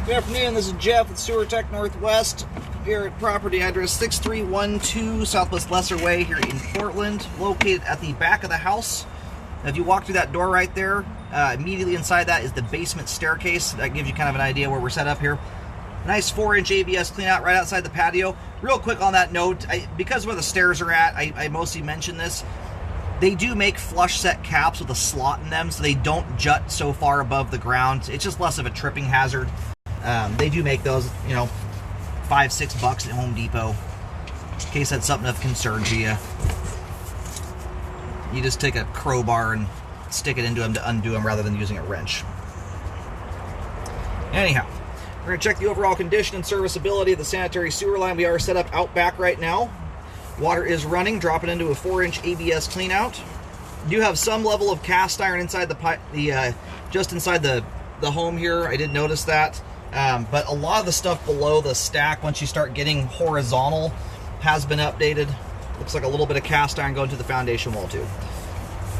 Good afternoon, this is Jeff with Sewer Tech Northwest here at property address 6312 Southwest Lesser Way here in Portland, located at the back of the house. Now, if you walk through that door right there, immediately inside that is the basement staircase. That gives you kind of an idea where we're set up here. Nice 4-inch ABS clean out right outside the patio. Real quick on that note, because where the stairs are at, I mostly mention this. They do make flush set caps with a slot in them so they don't jut so far above the ground. It's just less of a tripping hazard. They do make those, you know, $5-6 at Home Depot. In case that's something of concern to you. You just take a crowbar and stick it into them to undo them rather than using a wrench. Anyhow, we're going to check the overall condition and serviceability of the sanitary sewer line. We are set up out back right now. Water is running, dropping into a 4-inch ABS clean out. You do have some level of cast iron inside just inside the home here. I did notice that. But a lot of the stuff below the stack, once you start getting horizontal, has been updated. Looks like a little bit of cast iron going to the foundation wall too.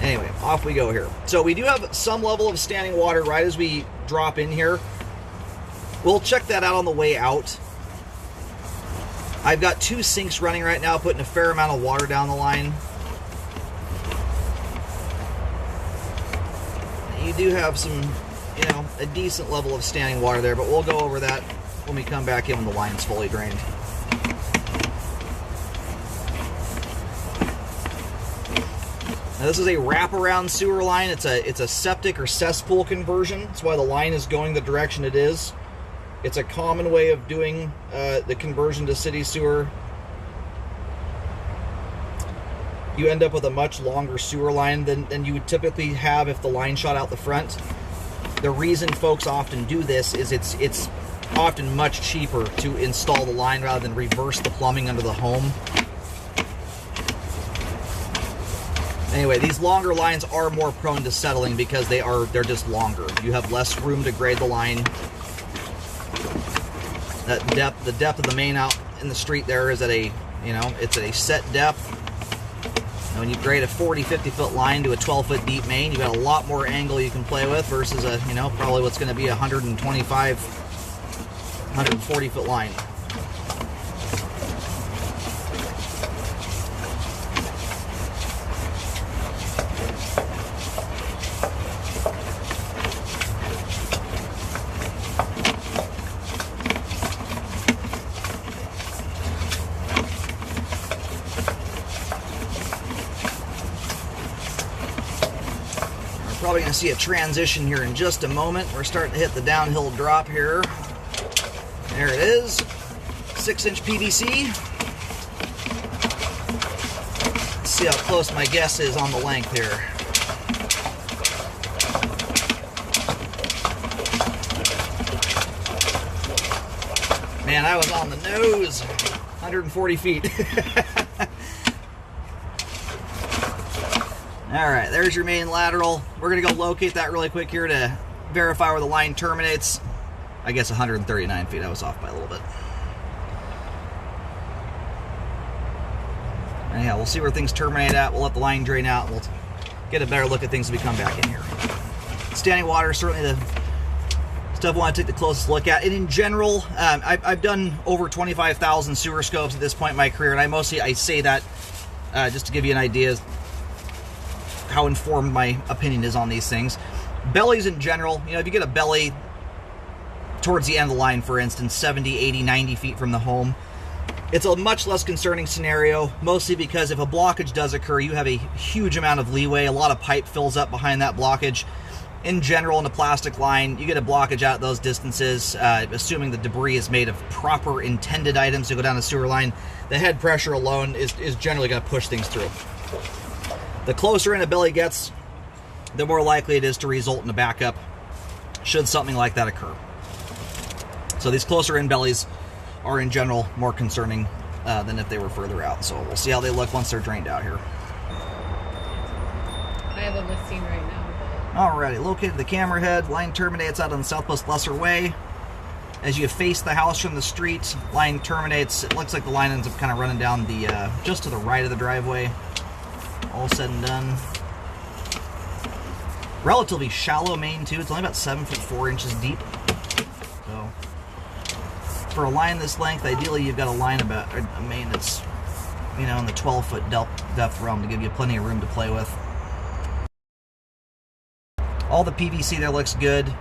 Anyway, off we go here. So we do have some level of standing water right as we drop in here. We'll check that out on the way out. I've got 2 sinks running right now, putting a fair amount of water down the line. You do have some, you know, a decent level of standing water there, but we'll go over that when we come back in when the line's fully drained. Now this is a wraparound sewer line. It's a septic or cesspool conversion. That's why the line is going the direction it is. It's a common way of doing the conversion to city sewer. You end up with a much longer sewer line than you would typically have if the line shot out the front. The reason folks often do this is it's often much cheaper to install the line rather than reverse the plumbing under the home. Anyway, these longer lines are more prone to settling because they're just longer. You have less room to grade the line. The depth of the main out in the street there is at a, you know, it's at a set depth. And when you grade a 40-50 foot line to a 12-foot deep main, you got a lot more angle you can play with versus a, you know, probably what's going to be a 125, 140 foot line. Probably going to see a transition here in just a moment. We're starting to hit the downhill drop here. There it is. 6-inch PVC. Let's see how close my guess is on the length here. Man, I was on the nose. 140 feet. Alright, there's your main lateral. We're going to go locate that really quick here to verify where the line terminates. I guess 139 feet. I was off by a little bit. Anyhow, we'll see where things terminate at. We'll let the line drain out. We'll get a better look at things as we come back in here. Standing water is certainly the stuff I want to take the closest look at. And in general, I've done over 25,000 sewer scopes at this point in my career, and I say that just to give you an idea how informed my opinion is on these things. Bellies in general, you know, if you get a belly towards the end of the line, for instance, 70, 80, 90 feet from the home, it's a much less concerning scenario, mostly because if a blockage does occur, you have a huge amount of leeway. A lot of pipe fills up behind that blockage. In general, in a plastic line, you get a blockage out those distances, assuming the debris is made of proper intended items to go down the sewer line. The head pressure alone is generally going to push things through. The closer in a belly gets, the more likely it is to result in a backup should something like that occur. So these closer in bellies are in general more concerning than if they were further out. So we'll see how they look once they're drained out here. I have a listing right now. Alrighty, located the camera head. Line terminates out on the Southwest Lesser Way. As you face the house from the street, line terminates. It looks like the line ends up kind of running down the just to the right of the driveway. All said and done. Relatively shallow main too. It's only about 7 foot 4 inches deep. So So for a line this length, ideally you've got a line about a main that's, you know, in the 12-foot depth realm to give you plenty of room to play with. All the PVC there looks good.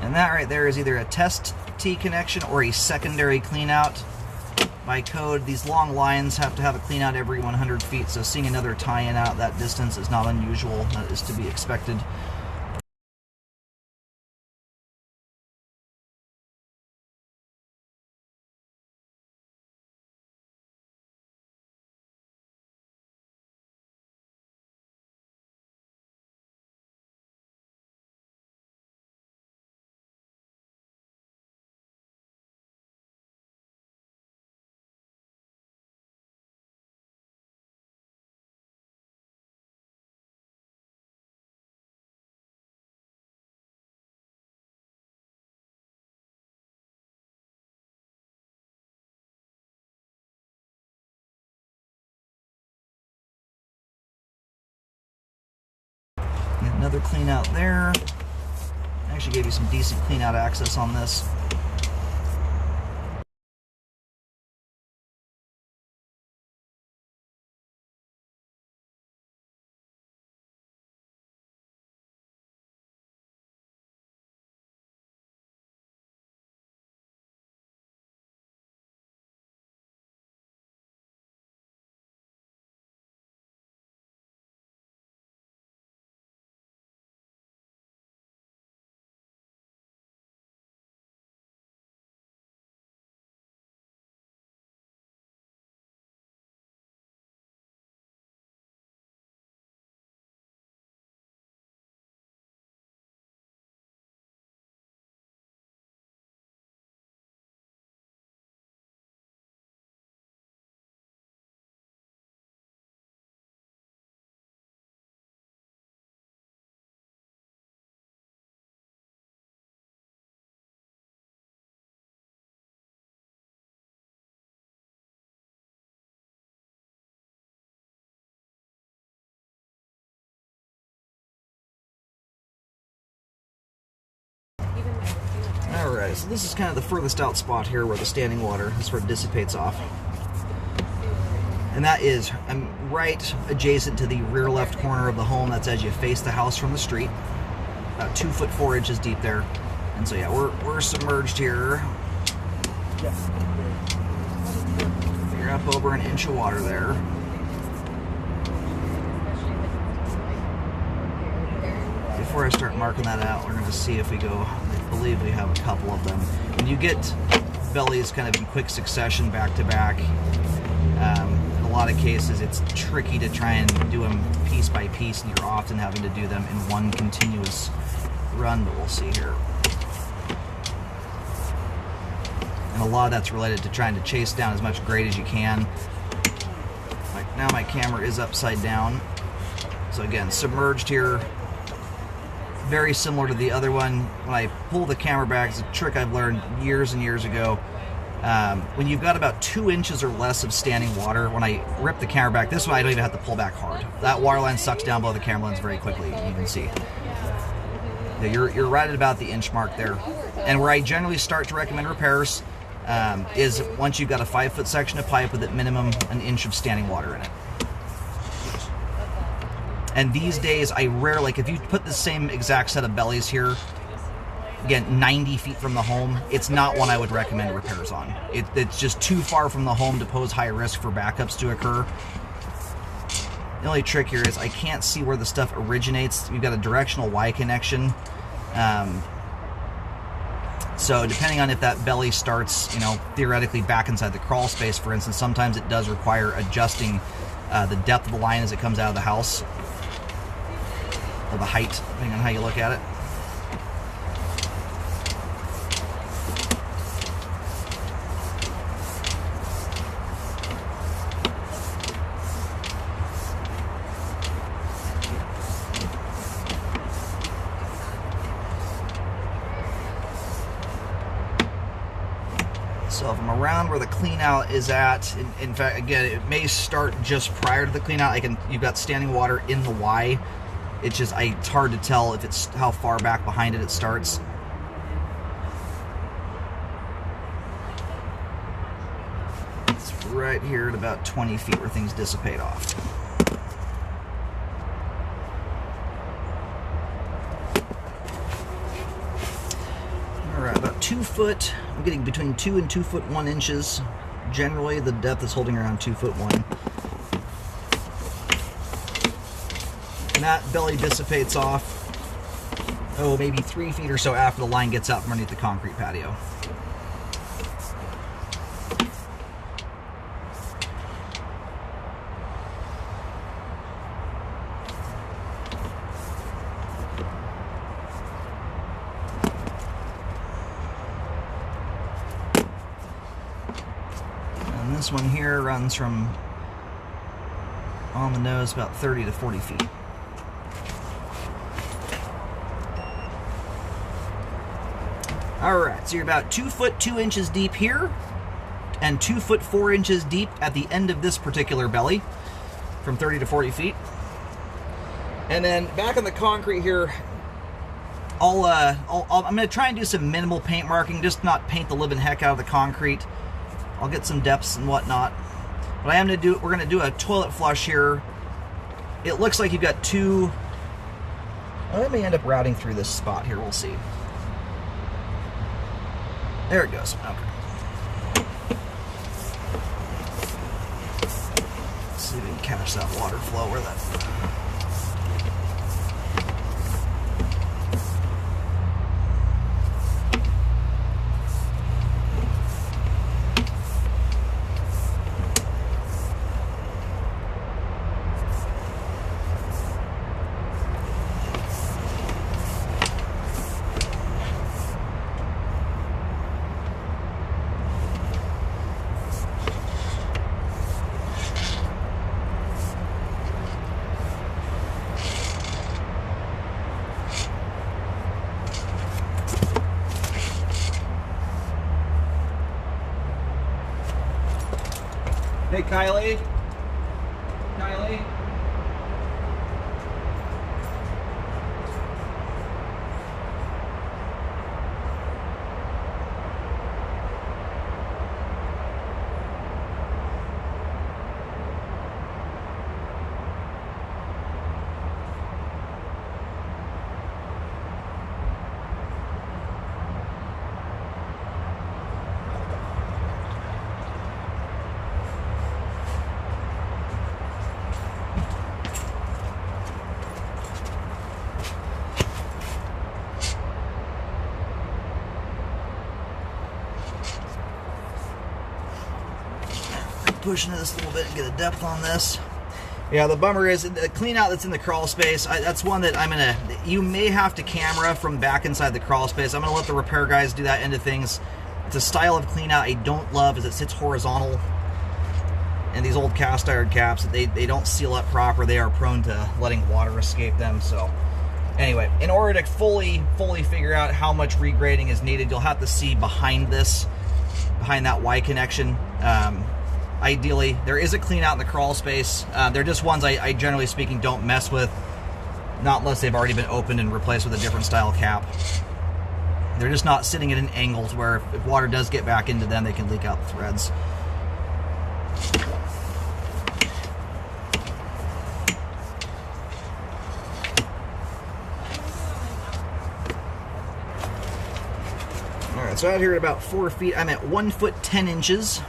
And that right there is either a test T connection or a secondary cleanout. By code, these long lines have to have a cleanout every 100 feet, so seeing another tie-in out that distance is not unusual. That is to be expected. Another clean out there. Actually gave you some decent clean out access on this. Alright, so this is kind of the furthest out spot here where the standing water is where it dissipates off. And that is, I'm right adjacent to the rear left corner of the home. That's as you face the house from the street. About 2 foot 4 inches deep there. And so yeah, we're submerged here. You're up over an inch of water there. Before I start marking that out, we're going to see if we go, I believe we have a couple of them. When you get bellies kind of in quick succession back to back, in a lot of cases it's tricky to try and do them piece by piece, and you're often having to do them in one continuous run, but we'll see here. And a lot of that's related to trying to chase down as much grade as you can. Like now my camera is upside down. So again, submerged here. Very similar to the other one. When I pull the camera back, it's a trick I've learned years and years ago. When you've got about 2 inches or less of standing water, when I rip the camera back, this one I don't even have to pull back hard. That water line sucks down below the camera lens very quickly, you can see. You're right at about the inch mark there. And where I generally start to recommend repairs is once you've got a 5 foot section of pipe with at minimum an inch of standing water in it. And these days, I rarely, like if you put the same exact set of bellies here, again, 90 feet from the home, it's not one I would recommend repairs on. It's just too far from the home to pose high risk for backups to occur. The only trick here is I can't see where the stuff originates. You've got a directional Y connection. So depending on if that belly starts, you know, theoretically back inside the crawl space, for instance, sometimes it does require adjusting the depth of the line as it comes out of the house. Or the height, depending on how you look at it. So if I'm around where the clean out is at, in fact, again, it may start just prior to the clean out. You've got standing water in the Y. It's just, it's hard to tell if it's how far back behind it starts. It's right here at about 20 feet where things dissipate off. All right, about 2 foot. I'm getting between 2 and 2 foot 1 inches. Generally, the depth is holding around 2 foot 1. And that belly dissipates off, maybe 3 feet or so after the line gets out from underneath the concrete patio. And this one here runs from on the nose about 30 to 40 feet. Alright, so you're about 2 foot 2 inches deep here, and 2 foot 4 inches deep at the end of this particular belly, from 30 to 40 feet. And then back on the concrete here, I'm going to try and do some minimal paint marking, just not paint the living heck out of the concrete. I'll get some depths and whatnot. But we're going to do a toilet flush here. It looks like you've got two. I may end up routing through this spot here, we'll see. There it goes. Okay. Let's see if we can catch that water flow where that. Hey, Kylie. Kylie. Push into this a little bit and get a depth on this. Yeah, the bummer is the clean out that's in the crawl space. That's one that you may have to camera from back inside the crawl space. I'm gonna let the repair guys do that end of things. It's a style of clean out I don't love, as it sits horizontal. And these old cast iron caps, they don't seal up proper. They are prone to letting water escape them. So anyway, in order to fully figure out how much regrading is needed, you'll have to see behind that Y connection. Ideally, there is a clean out in the crawl space. They're just ones I generally speaking don't mess with, not unless they've already been opened and replaced with a different style cap. They're just not sitting at an angle to where if water does get back into them, they can leak out the threads. All right, so out here at about 4 feet, I'm at 1 foot 10 inches.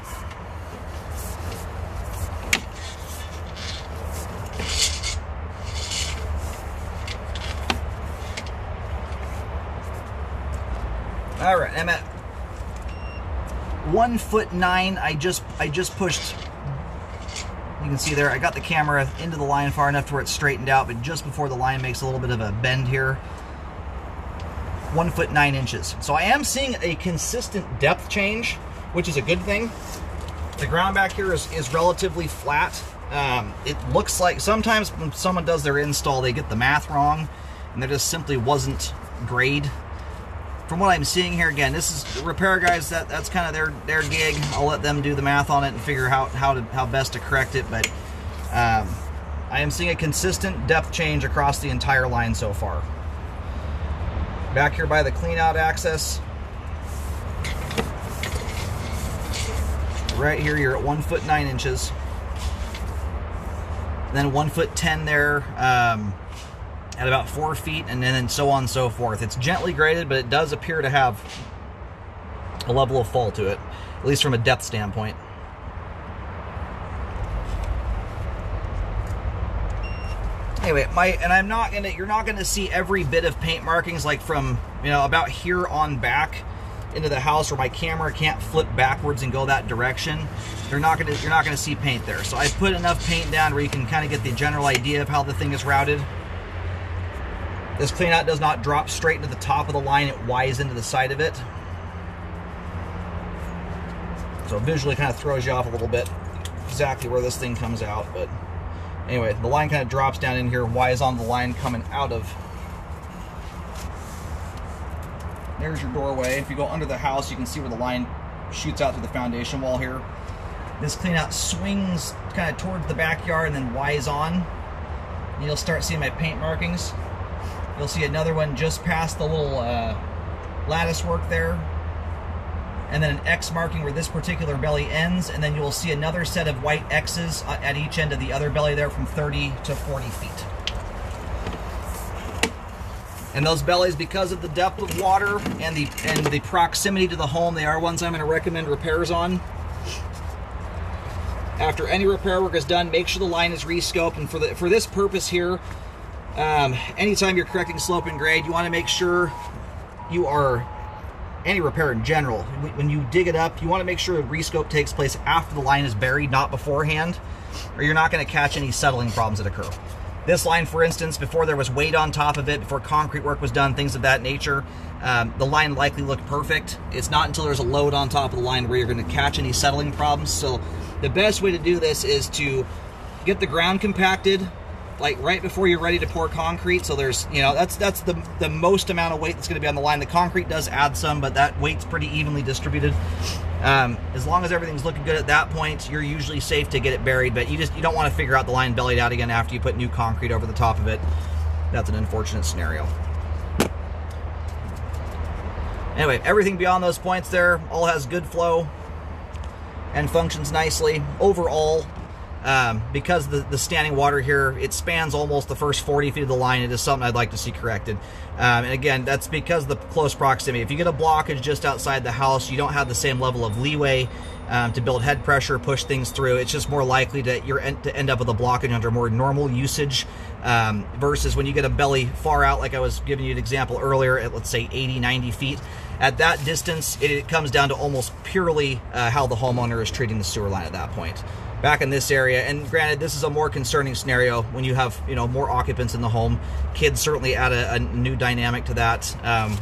All right, I'm at 1 foot 9. I just pushed. You can see there, I got the camera into the line far enough to where it's straightened out, but just before the line makes a little bit of a bend here. 1 foot 9 inches. So I am seeing a consistent depth change, which is a good thing. The ground back here is relatively flat. It looks like sometimes when someone does their install, they get the math wrong, and there just simply wasn't grade. from what I'm seeing here, again, this is repair guys. That's kind of their gig. I'll let them do the math on it and figure out how best to correct it. But I am seeing a consistent depth change across the entire line so far. Back here by the clean out access, right here you're at 1 foot 9 inches. And then 1 foot 10 there. At about 4 feet, and then so on and so forth. It's gently graded, but it does appear to have a level of fall to it, at least from a depth standpoint. Anyway, you're not gonna see every bit of paint markings, like from, you know, about here on back into the house where my camera can't flip backwards and go that direction. You're not gonna see paint there. So I put enough paint down where you can kind of get the general idea of how the thing is routed. This clean out does not drop straight into the top of the line, it Ys into the side of it. So visually kind of throws you off a little bit exactly where this thing comes out. But anyway, the line kind of drops down in here, Ys on the line coming out of. There's your doorway. If you go under the house, you can see where the line shoots out through the foundation wall here. This clean out swings kind of towards the backyard and then Ys on. And you'll start seeing my paint markings. You'll see another one just past the little lattice work there. And then an X marking where this particular belly ends. And then you'll see another set of white X's at each end of the other belly there from 30 to 40 feet. And those bellies, because of the depth of water and the proximity to the home, they are ones I'm going to recommend repairs on. After any repair work is done, make sure the line is rescoped. And for this purpose here, anytime you're correcting slope and grade, you want to make sure any repair in general, when you dig it up, you want to make sure a rescope takes place after the line is buried, not beforehand, or you're not going to catch any settling problems that occur. This line, for instance, before there was weight on top of it, before concrete work was done, things of that nature, the line likely looked perfect. It's not until there's a load on top of the line where you're going to catch any settling problems. So the best way to do this is to get the ground compacted, like right before you're ready to pour concrete. So there's, you know, that's the most amount of weight that's going to be on the line. The concrete does add some, but that weight's pretty evenly distributed. As long as everything's looking good at that point, you're usually safe to get it buried. But you don't want to figure out the line bellied out again after you put new concrete over the top of it. That's an unfortunate scenario. Anyway, everything beyond those points there all has good flow and functions nicely overall. Because the standing water here, it spans almost the first 40 feet of the line. It is something I'd like to see corrected. And again, that's because of the close proximity. If you get a blockage just outside the house, you don't have the same level of leeway to build head pressure, push things through. It's just more likely that you're to end up with a blockage under more normal usage versus when you get a belly far out, like I was giving you an example earlier, at let's say 80, 90 feet. At that distance, it comes down to almost purely how the homeowner is treating the sewer line at that point. Back in this area, and granted, this is a more concerning scenario when you have, you know, more occupants in the home. Kids certainly add a new dynamic to that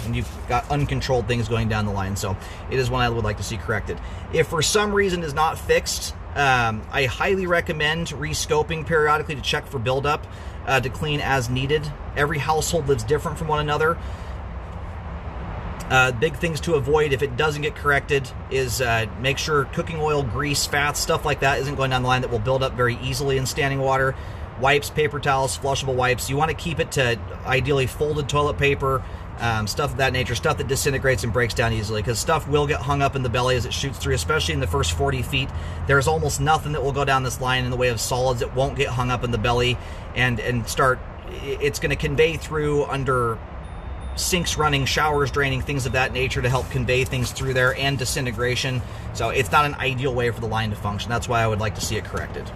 when you've got uncontrolled things going down the line. So it is one I would like to see corrected. If for some reason is not fixed, I highly recommend rescoping periodically to check for buildup, to clean as needed. Every household lives different from one another. Big things to avoid if it doesn't get corrected is make sure cooking oil, grease, fats, stuff like that isn't going down the line that will build up very easily in standing water. Wipes, paper towels, flushable wipes. You want to keep it to ideally folded toilet paper, stuff of that nature, stuff that disintegrates and breaks down easily, because stuff will get hung up in the belly as it shoots through, especially in the first 40 feet. There's almost nothing that will go down this line in the way of solids. It won't get hung up in the belly and start, it's going to convey through under sinks running, showers draining, things of that nature to help convey things through there, and disintegration. So it's not an ideal way for the line to function. That's why I would like to see it corrected.